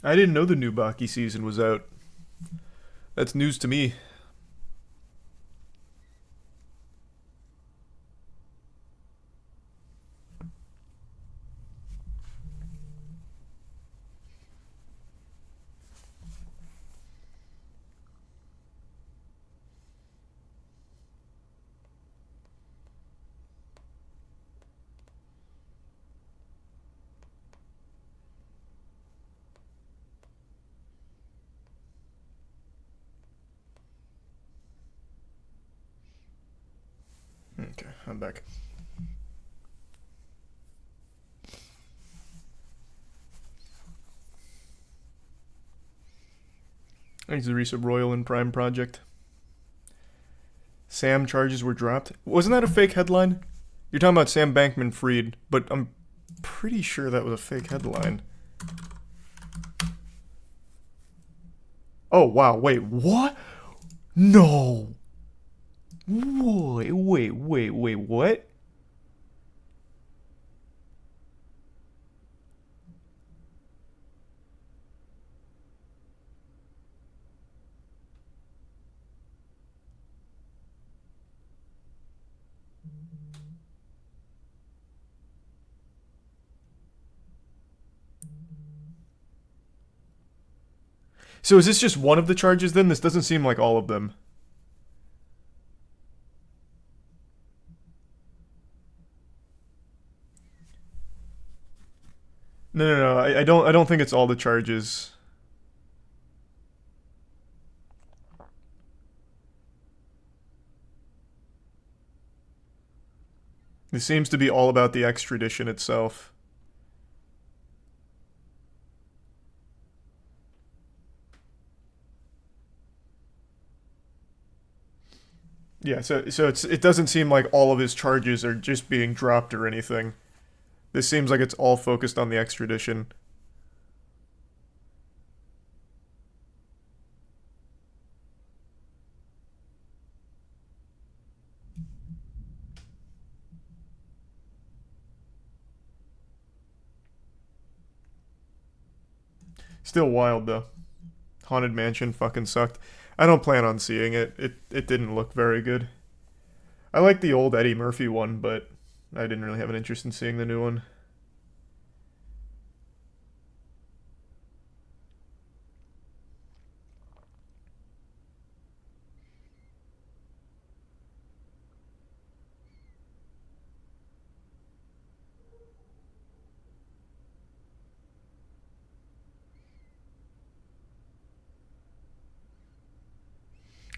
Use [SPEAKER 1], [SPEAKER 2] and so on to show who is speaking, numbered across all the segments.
[SPEAKER 1] I didn't know the new Baki season was out. That's news to me. Okay, I'm back. Thanks to the recent Royal and Prime project. Sam charges were dropped. Wasn't that a fake headline? You're talking about Sam Bankman-Fried, but I'm pretty sure that was a fake headline. Oh, wow, wait, what? No! Wait, what? So is this just one of the charges then? This doesn't seem like all of them. No. I don't think it's all the charges. It seems to be all about the extradition itself. Yeah, so it doesn't seem like all of his charges are just being dropped or anything. This seems like it's all focused on the extradition. Still wild though. Haunted Mansion fucking sucked. I don't plan on seeing it. It didn't look very good. I like the old Eddie Murphy one, but I didn't really have an interest in seeing the new one.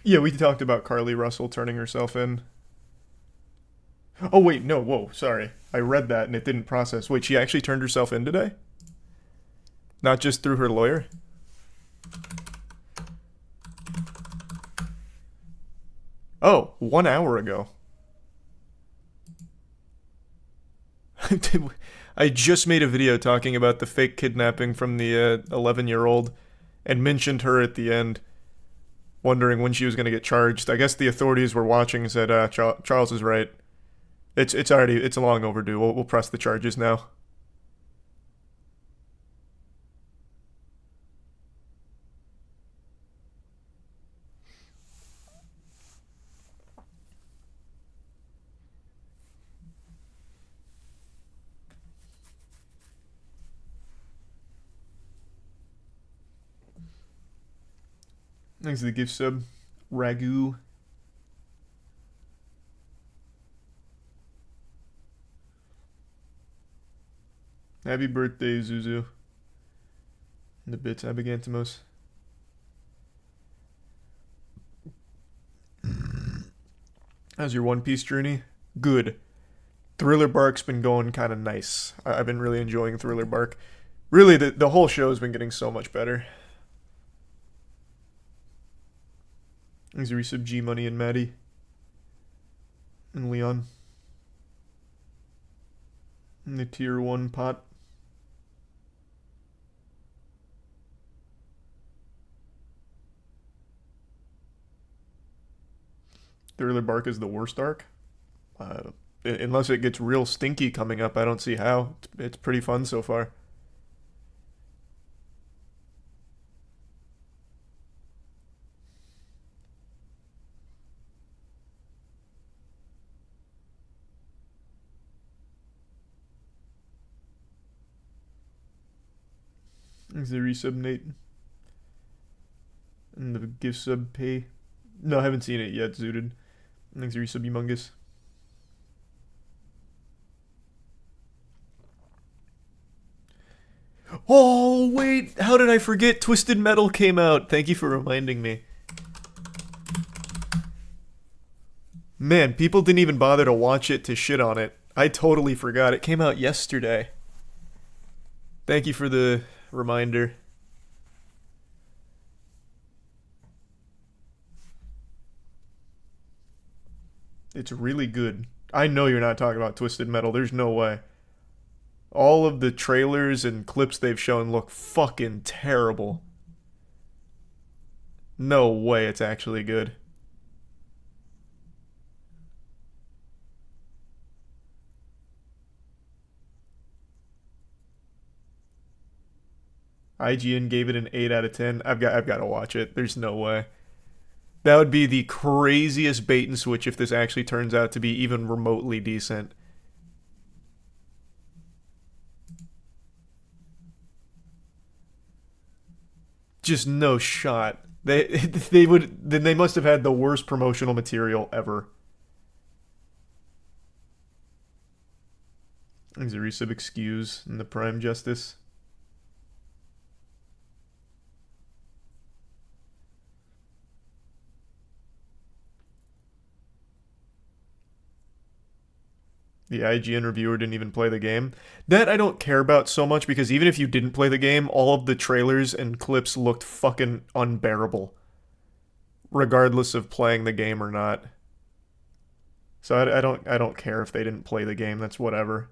[SPEAKER 1] Yeah, we talked about Carlee Russell turning herself in. Oh wait, no, whoa, sorry. I read that and it didn't process. Wait, she actually turned herself in today? Not just through her lawyer? Oh, 1 hour ago. I just made a video talking about the fake kidnapping from the 11-year-old and mentioned her at the end, wondering when she was going to get charged. I guess the authorities were watching and said, Charles is right. It's long overdue. We'll press the charges now. Thanks to the gift sub. Ragu. Happy birthday, Zuzu. And the bits, Abigantimos. How's your One Piece journey? Good. Thriller Bark's been going kind of nice. I've been really enjoying Thriller Bark. Really, the whole show's been getting so much better. Thanks to resub G Money and Maddie. And Leon. And the tier 1 pot. Thriller Bark is the worst arc. Unless it gets real stinky coming up, I don't see how. It's pretty fun so far. Thanks to the resub, Nate. And the gift sub pay. No, I haven't seen it yet, Zooted. Thanks to resub, Humongous. Oh, wait. How did I forget? Twisted Metal came out. Thank you for reminding me. Man, people didn't even bother to watch it to shit on it. I totally forgot. It came out yesterday. Thank you for the reminder. It's really good. I know you're not talking about Twisted Metal. There's no way. All of the trailers and clips they've shown look fucking terrible. No way it's actually good. IGN gave it an 8 out of 10. I've got to watch it. There's no way. That would be the craziest bait and switch if this actually turns out to be even remotely decent. Just no shot. They must have had the worst promotional material ever. There's a resub excuse in the Prime Justice. The IGN reviewer didn't even play the game. That I don't care about so much because even if you didn't play the game, all of the trailers and clips looked fucking unbearable. Regardless of playing the game or not. So I don't care if they didn't play the game, that's whatever.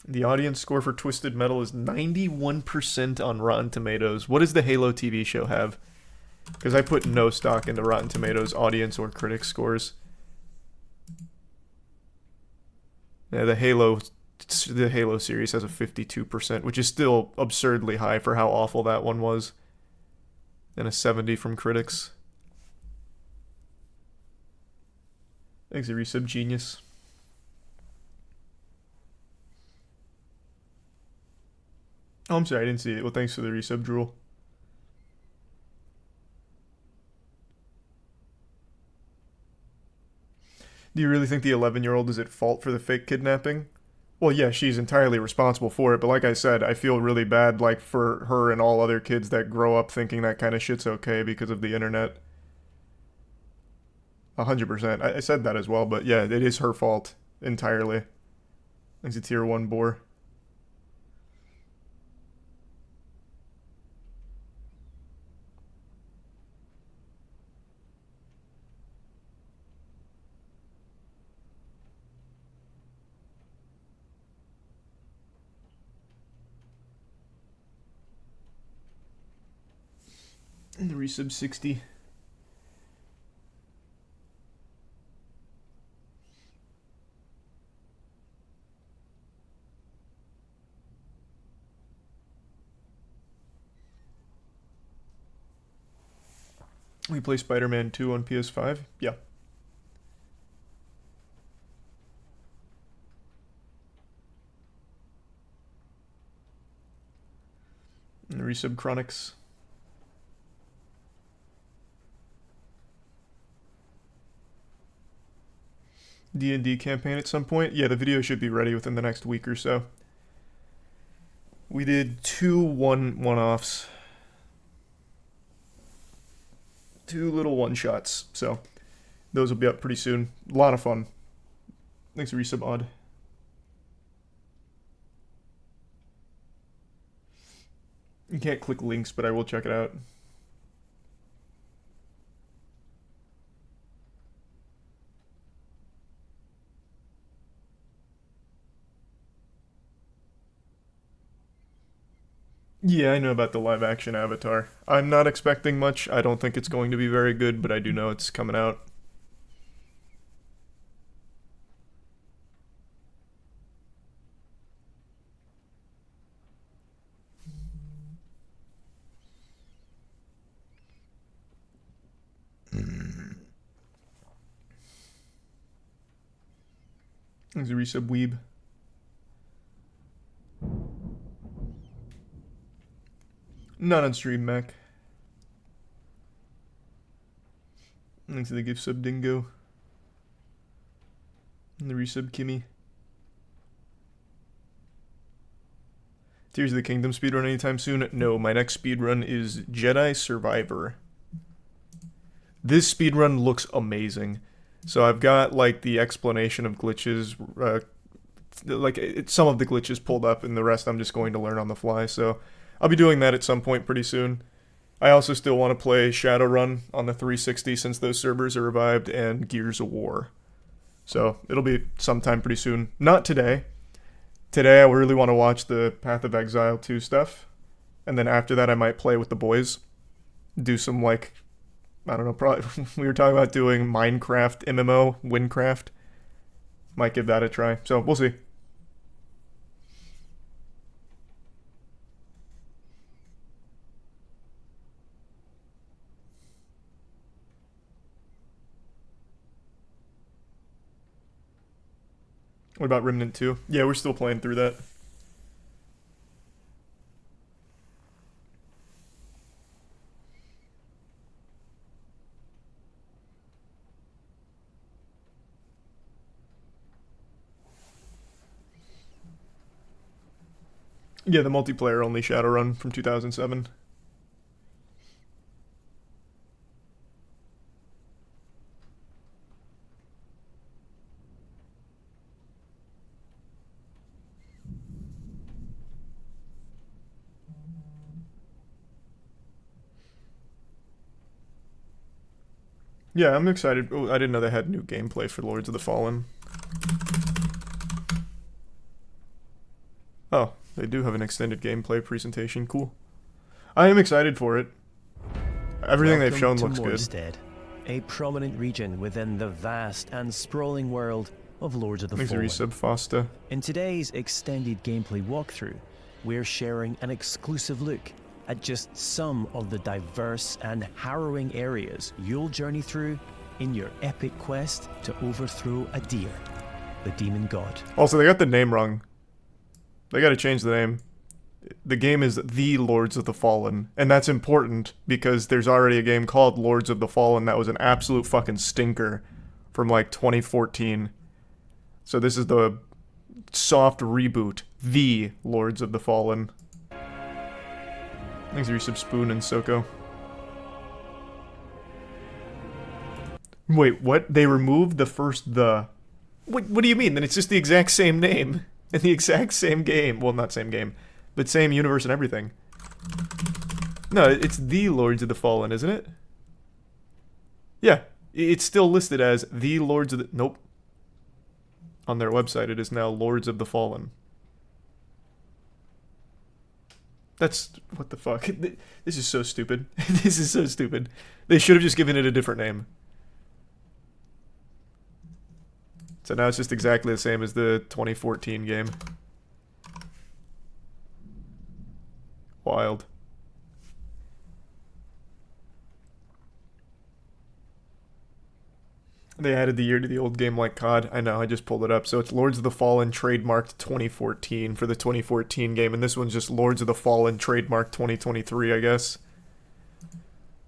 [SPEAKER 1] The audience score for Twisted Metal is 91% on Rotten Tomatoes. What does the Halo TV show have? Because I put no stock into Rotten Tomatoes audience or critic scores. Yeah, the Halo series has a 52%, which is still absurdly high for how awful that one was. And a 70 from critics. Thanks, a resub genius. Oh, I'm sorry, I didn't see it. Well, thanks for the resub, Drool. Do you really think the 11-year-old is at fault for the fake kidnapping? Well, yeah, she's entirely responsible for it, but like I said, I feel really bad, like, for her and all other kids that grow up thinking that kind of shit's okay because of the internet. 100%. I said that as well, but yeah, it is her fault entirely. Thanks to Tier 1 Boar. And the resub 60. We play Spider-Man 2 on PS5? Yeah. And the resub Chronics. D&D campaign at some point? Yeah, the video should be ready within the next week or so. We did two one-offs. 2 little one-shots, so those will be up pretty soon. A lot of fun. Thanks for resub, Odd. You can't click links, but I will check it out. Yeah, I know about the live-action Avatar. I'm not expecting much. I don't think it's going to be very good, but I do know it's coming out. There's a resub weeb. Not on stream, Mac. Thanks to the gift sub Dingo. And the resub Kimmy. Tears of the Kingdom speedrun anytime soon? No, my next speedrun is Jedi Survivor. This speedrun looks amazing. So I've got like the explanation of glitches, some of the glitches pulled up, and the rest I'm just going to learn on the fly. So I'll be doing that at some point pretty soon. I also still want to play Shadowrun on the 360 since those servers are revived, and Gears of War. So it'll be sometime pretty soon. Not today. Today I really want to watch the Path of Exile 2 stuff. And then after that I might play with the boys. Do some like, I don't know, probably we were talking about doing Minecraft MMO, Windcraft. Might give that a try. So we'll see. What about Remnant 2? Yeah, we're still playing through that. Yeah, the multiplayer only Shadowrun from 2007. Yeah, I'm excited. Oh, I didn't know they had new gameplay for Lords of the Fallen. Oh, they do have an extended gameplay presentation. Cool. I am excited for it. Everything they've shown looks good.
[SPEAKER 2] Moistcr1tikal, a prominent region within the vast and sprawling world of Lords of the Fallen.
[SPEAKER 1] Resub Fosta.
[SPEAKER 2] In today's extended gameplay walkthrough, we're sharing an exclusive look at just some of the diverse and harrowing areas you'll journey through in your epic quest to overthrow Adir, the demon god.
[SPEAKER 1] Also, they got the name wrong. They gotta change the name. The game is The Lords of the Fallen, and that's important because there's already a game called Lords of the Fallen that was an absolute fucking stinker from like 2014. So this is the soft reboot, The Lords of the Fallen. Thanks for your sub Spoon and Soko. Wait, what? They removed the first the... What do you mean? Then it's just the exact same name and the exact same game. Well, not same game, but same universe and everything. No, it's The Lords of the Fallen, isn't it? Yeah, it's still listed as The Lords of the... Nope. On their website, it is now Lords of the Fallen. That's... What the fuck? This is so stupid. This is so stupid. They should have just given it a different name. So now it's just exactly the same as the 2014 game. Wild. They added the year to the old game like COD. I know, I just pulled it up. So it's Lords of the Fallen trademarked 2014 for the 2014 game. And this one's just Lords of the Fallen trademarked 2023, I guess.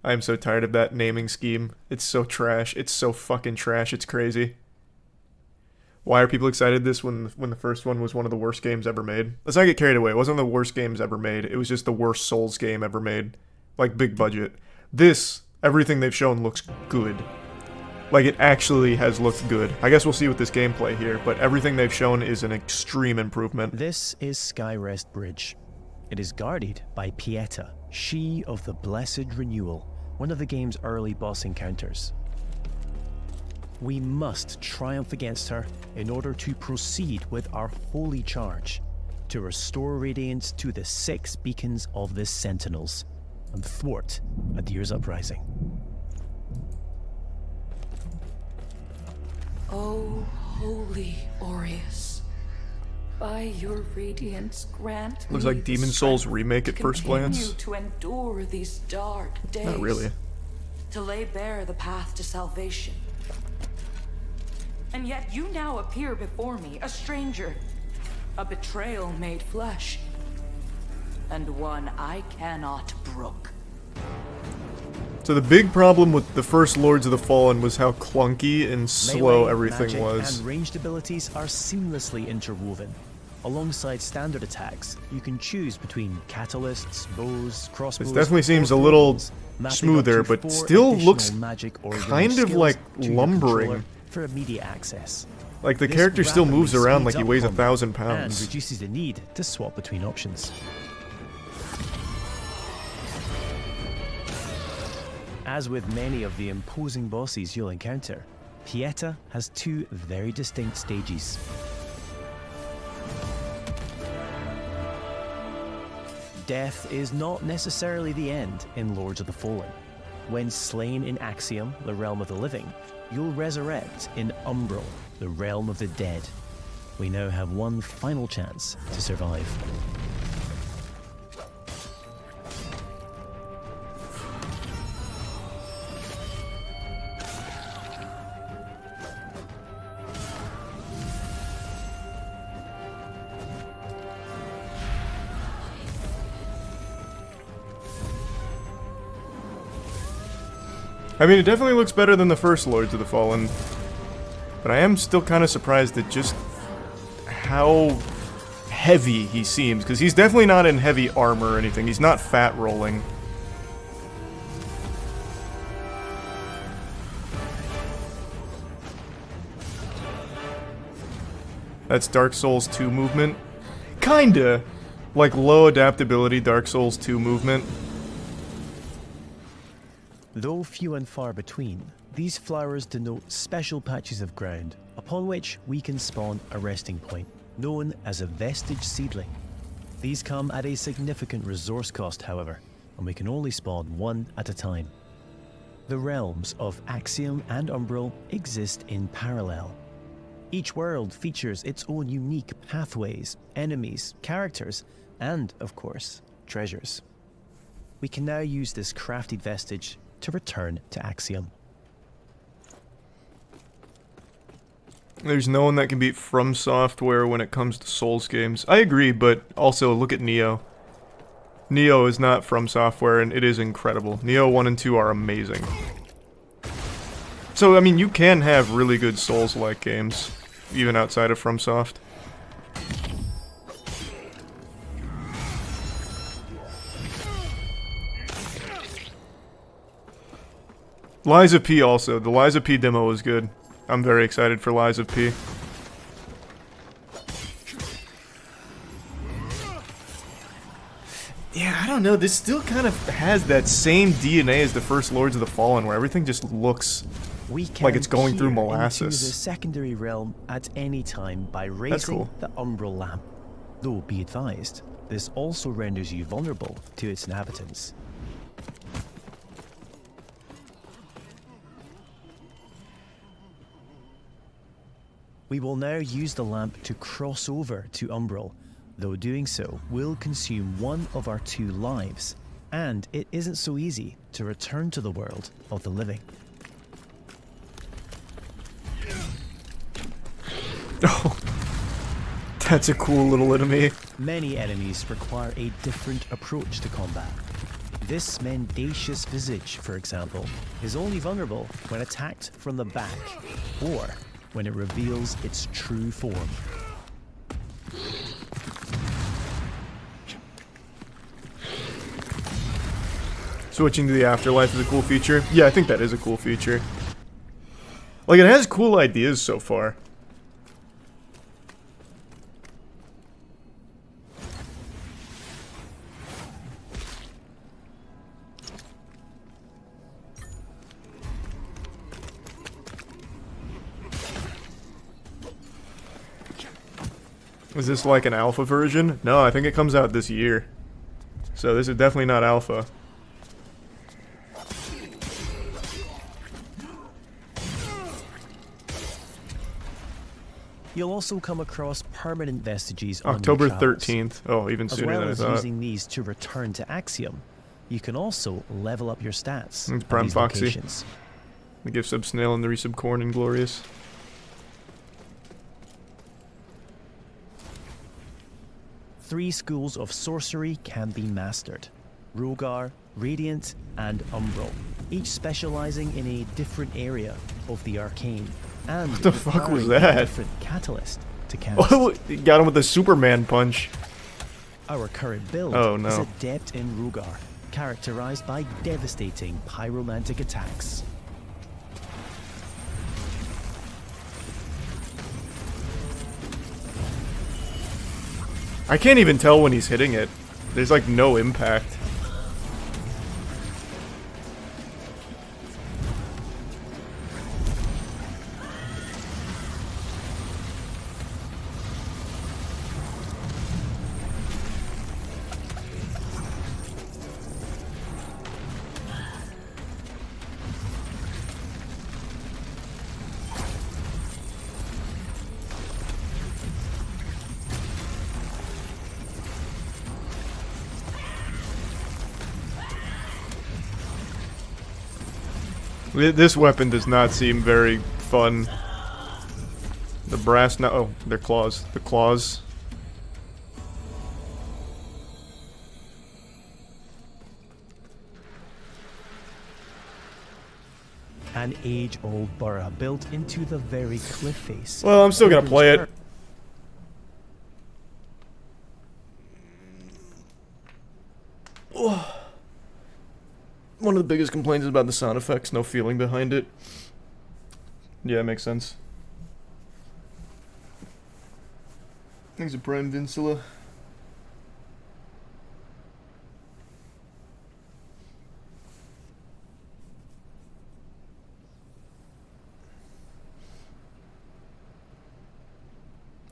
[SPEAKER 1] I am so tired of that naming scheme. It's so trash. It's so fucking trash. It's crazy. Why are people excited this when the first one was one of the worst games ever made? Let's not get carried away. It wasn't the worst games ever made. It was just the worst Souls game ever made. Like, big budget. This, everything they've shown looks good. Like, it actually has looked good. I guess we'll see with this gameplay here, but everything they've shown is an extreme improvement.
[SPEAKER 2] This is Skyrest Bridge. It is guarded by Pieta, she of the Blessed Renewal, one of the game's early boss encounters. We must triumph against her in order to proceed with our holy charge to restore radiance to the 6 beacons of the Sentinels and thwart Adir's uprising.
[SPEAKER 3] O holy Aureus, by your radiance grant
[SPEAKER 1] Looks
[SPEAKER 3] me
[SPEAKER 1] like
[SPEAKER 3] the
[SPEAKER 1] Demon Souls
[SPEAKER 3] strength
[SPEAKER 1] remake at
[SPEAKER 3] to
[SPEAKER 1] first glance.
[SPEAKER 3] continue to endure these dark days.
[SPEAKER 1] Not really.
[SPEAKER 3] To lay bare the path to salvation. And yet you now appear before me, a stranger. A betrayal made flesh. And one I cannot brook.
[SPEAKER 1] So the big problem with the first Lords of the Fallen was how clunky and slow
[SPEAKER 2] Melee,
[SPEAKER 1] everything
[SPEAKER 2] magic,
[SPEAKER 1] was.
[SPEAKER 2] and ranged abilities are seamlessly interwoven. Alongside standard attacks, you can choose between catalysts, bows, crossbows.
[SPEAKER 1] This definitely seems a
[SPEAKER 2] or
[SPEAKER 1] little
[SPEAKER 2] weapons, mapping
[SPEAKER 1] smoother,
[SPEAKER 2] up to
[SPEAKER 1] but
[SPEAKER 2] 4
[SPEAKER 1] still
[SPEAKER 2] additional
[SPEAKER 1] looks
[SPEAKER 2] magic or
[SPEAKER 1] kind
[SPEAKER 2] range
[SPEAKER 1] of
[SPEAKER 2] skills
[SPEAKER 1] like
[SPEAKER 2] to your
[SPEAKER 1] lumbering.
[SPEAKER 2] controller for immediate access.
[SPEAKER 1] Like the
[SPEAKER 2] This
[SPEAKER 1] character still moves
[SPEAKER 2] rapidly
[SPEAKER 1] around like
[SPEAKER 2] speeds
[SPEAKER 1] he
[SPEAKER 2] up
[SPEAKER 1] weighs
[SPEAKER 2] combat
[SPEAKER 1] 1,000
[SPEAKER 2] and
[SPEAKER 1] pounds.
[SPEAKER 2] reduces the need to swap between options. As with many of the imposing bosses you'll encounter, Pieta has 2 very distinct stages. Death is not necessarily the end in Lords of the Fallen. When slain in Axiom, the realm of the living, you'll resurrect in Umbral, the realm of the dead. We now have one final chance to survive.
[SPEAKER 1] I mean, it definitely looks better than the first Lords of the Fallen, but I am still kind of surprised at just how heavy he seems, because he's definitely not in heavy armor or anything. He's not fat rolling. That's Dark Souls 2 movement. Kinda. Like low adaptability Dark Souls 2 movement.
[SPEAKER 2] Though few and far between, these flowers denote special patches of ground upon which we can spawn a resting point, known as a vestige seedling. These come at a significant resource cost, however, and we can only spawn one at a time. The realms of Axiom and Umbral exist in parallel. Each world features its own unique pathways, enemies, characters, and, of course, treasures. We can now use this crafted vestige to return to Axiom.
[SPEAKER 1] There's no one that can beat From Software when it comes to Souls games. I agree, but also look at Neo. Neo is not From Software, and it is incredible. Neo 1 and 2 are amazing. So, I mean, you can have really good Souls-like games, even outside of FromSoft. Lies of P also. The Lies of P demo was good. I'm very excited for Lies of P. Yeah, I don't know. This still kind of has that same DNA as the first Lords of the Fallen, where everything just looks like it's going through molasses.
[SPEAKER 2] Into the secondary realm at any time by raising
[SPEAKER 1] cool.
[SPEAKER 2] the Umbral lamp. Though, be advised, this also renders you vulnerable to its inhabitants. We will now use the lamp to cross over to Umbral, though doing so will consume one of our 2 lives, and it isn't so easy to return to the world of the living.
[SPEAKER 1] Oh, that's a cool little enemy.
[SPEAKER 2] Many enemies require a different approach to combat. This mendacious visage, for example, is only vulnerable when attacked from the back, or when it reveals its true form.
[SPEAKER 1] Switching to the afterlife is a cool feature. Yeah, I think that is a cool feature. Like, it has cool ideas so far. Is this like an alpha version? No, I think it comes out this year. So this is definitely not alpha.
[SPEAKER 2] You'll also come across permanent vestiges on
[SPEAKER 1] October
[SPEAKER 2] your travels.
[SPEAKER 1] 13th. Oh, even
[SPEAKER 2] As
[SPEAKER 1] sooner
[SPEAKER 2] well
[SPEAKER 1] than I
[SPEAKER 2] as
[SPEAKER 1] thought.
[SPEAKER 2] using these to return to Axiom, you can also level up your stats
[SPEAKER 1] It's
[SPEAKER 2] at
[SPEAKER 1] Prime
[SPEAKER 2] these
[SPEAKER 1] Foxy.
[SPEAKER 2] locations.
[SPEAKER 1] The gift sub snail and the resub corn and glorious.
[SPEAKER 2] 3 schools of sorcery can be mastered: Rogar, Radiant, and Umbral, each specializing in a different area of the arcane. And
[SPEAKER 1] what the fuck was
[SPEAKER 2] requiring
[SPEAKER 1] that?
[SPEAKER 2] a different catalyst to cast.
[SPEAKER 1] Oh, he got him with a Superman punch.
[SPEAKER 2] Our current build
[SPEAKER 1] Oh, no.
[SPEAKER 2] is adept in Rogar, characterized by devastating pyromantic attacks.
[SPEAKER 1] I can't even tell when he's hitting it. There's like no impact. This weapon does not seem very fun. The brass, no, oh, their claws. The claws.
[SPEAKER 2] An age-old borough built into the very cliff face.
[SPEAKER 1] Well, I'm still gonna play it. One of the biggest complaints is about the sound effects, no feeling behind it. Yeah, it makes sense. Thanks to Prime Vinsula.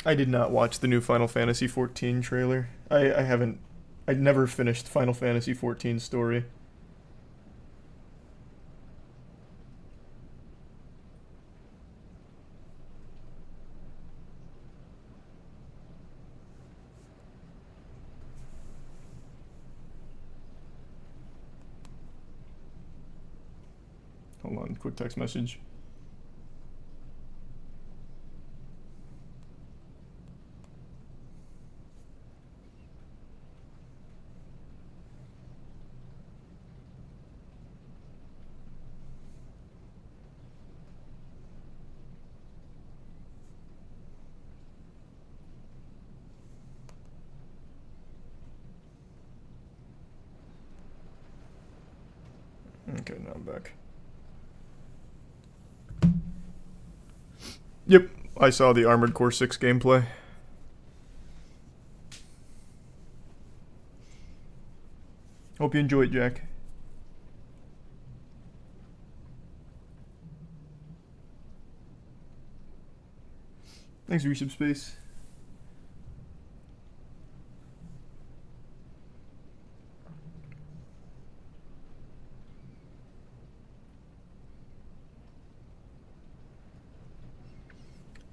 [SPEAKER 1] I did not watch the new Final Fantasy XIV trailer. I never finished Final Fantasy XIV story. Hold on, quick text message. Okay, now I'm back. Yep, I saw the Armored Core 6 gameplay. Hope you enjoy it, Jack. Thanks for your subspace.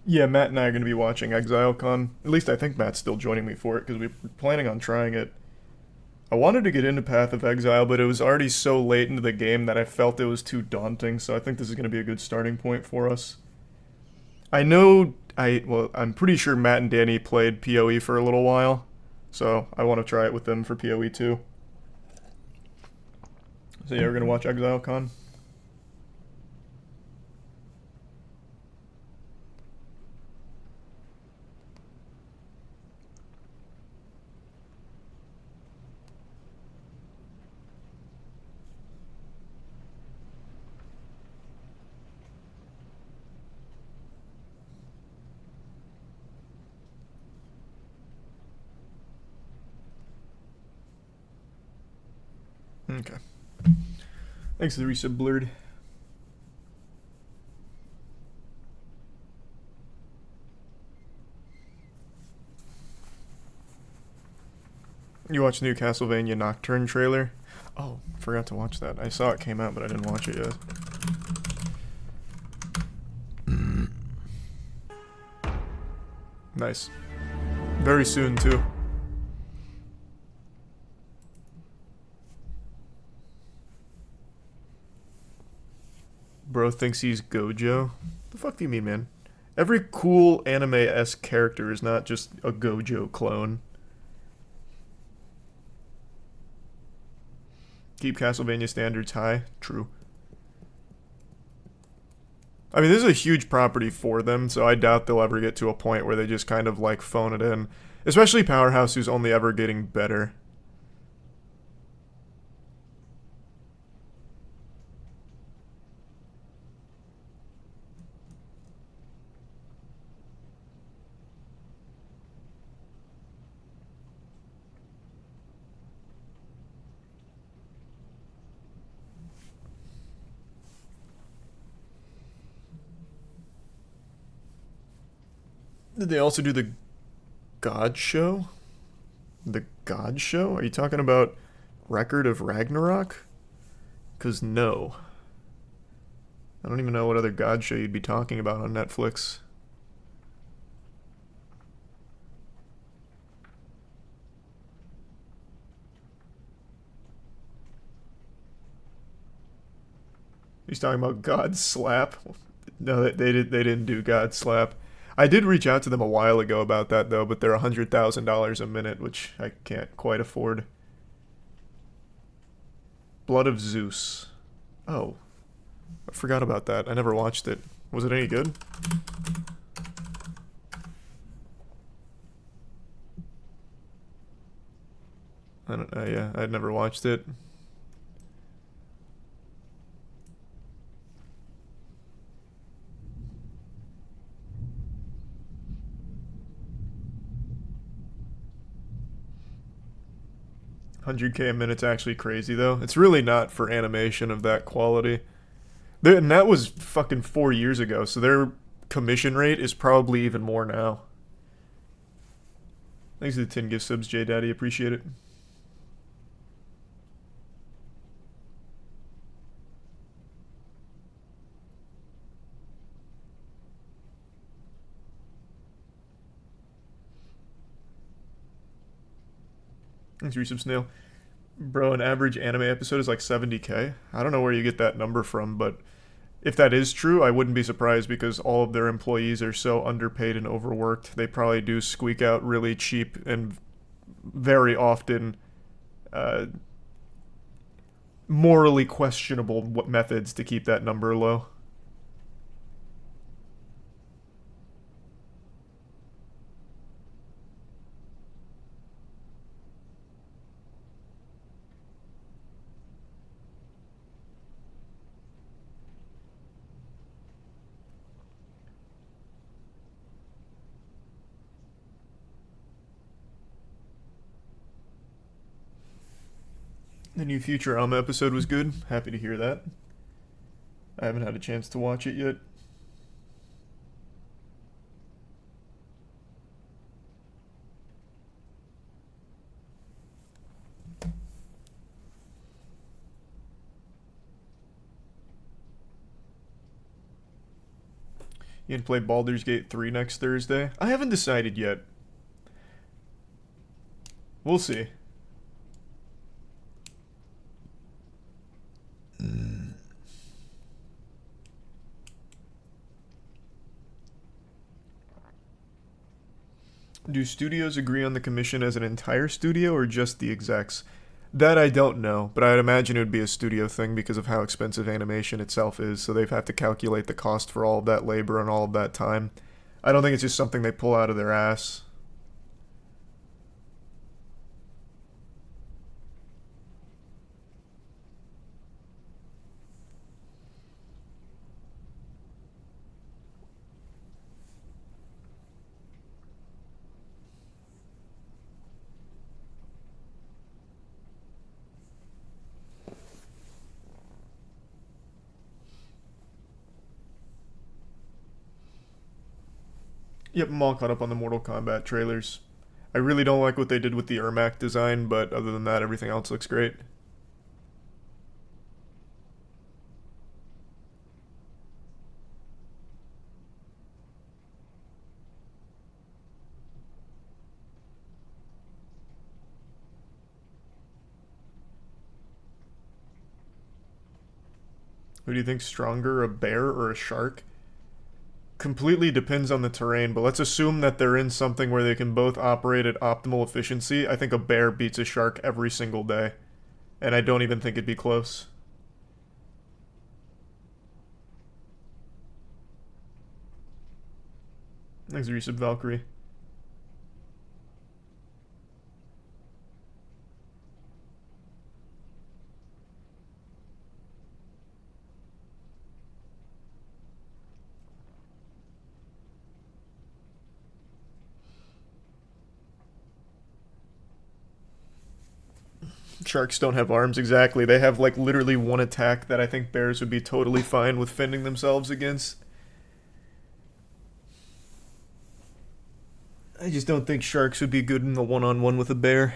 [SPEAKER 1] Yeah, Matt and I are going to be watching ExileCon. At least I think Matt's still joining me for it, because we were planning on trying it. I wanted to get into Path of Exile, but it was already so late into the game that I felt it was too daunting, so I think this is going to be a good starting point for us. I'm pretty sure Matt and Danny played PoE for a little while, so I want to try it with them for PoE too. So yeah, we're going to watch ExileCon. Okay. Thanks to the resub blurred. You watched the new Castelvania Nocturne trailer? Oh, forgot to watch that. I saw it came out, but I didn't watch it yet. Nice. Very soon, too. Bro thinks he's Gojo. The fuck do you mean, man? Every cool anime-esque character is not just a Gojo clone. Keep Castlevania standards high. True. I mean, this is a huge property for them, so I doubt they'll ever get to a point where they just kind of, like, phone it in. Especially Powerhouse, who's only ever getting better. Did they also do the God Show? The God Show? Are you talking about Record of Ragnarok? Because no. I don't even know what other God Show you'd be talking about on Netflix. He's talking about God Slap. No, they didn't do God Slap. I did reach out to them a while ago about that, though, but they're $100,000 a minute, which I can't quite afford. Blood of Zeus. Oh. I forgot about that. I never watched it. Was it any good? I don't know, yeah, I'd never watched it. $100K a minute's actually crazy, though. It's really not for animation of that quality. And that was fucking 4 years ago, so their commission rate is probably even more now. Thanks to the 10 gift subs, J Daddy. Appreciate it. Thanks, Resub Snail. Bro, an average anime episode is like 70K. I don't know where you get that number from, but if that is true, I wouldn't be surprised because all of their employees are so underpaid and overworked. They probably do squeak out really cheap and very often morally questionable methods to keep that number low. The new Futurama episode was good. Happy to hear that. I haven't had a chance to watch it yet. You can play Baldur's Gate 3 next Thursday? I haven't decided yet. We'll see. Do studios agree on the commission as an entire studio or just the execs? That I don't know, but I'd imagine it would be a studio thing because of how expensive animation itself is, so they've had to calculate the cost for all of that labor and all of that time. I don't think it's just something they pull out of their ass. Yep, I'm all caught up on the Mortal Kombat trailers. I really don't like what they did with the Ermac design, but other than that, everything else looks great. Who do you think's stronger, a bear or a shark? Completely depends on the terrain, but let's assume that they're in something where they can both operate at optimal efficiency. I think a bear beats a shark every single day. And I don't even think it'd be close. Thanks, Resub Valkyrie. Sharks don't have arms, exactly. They have, like, literally one attack that I think bears would be totally fine with fending themselves against. I just don't think sharks would be good in the one-on-one with a bear.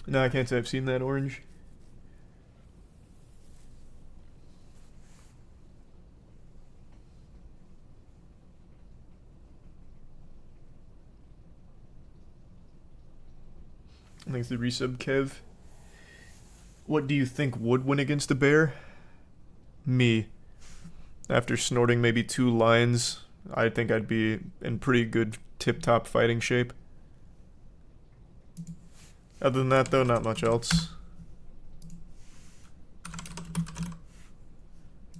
[SPEAKER 1] No, I can't say I've seen that orange. Thanks to Resub Kev. What do you think would win against a bear? Me. After snorting maybe 2 lines, I think I'd be in pretty good tip-top fighting shape. Other than that, though, not much else.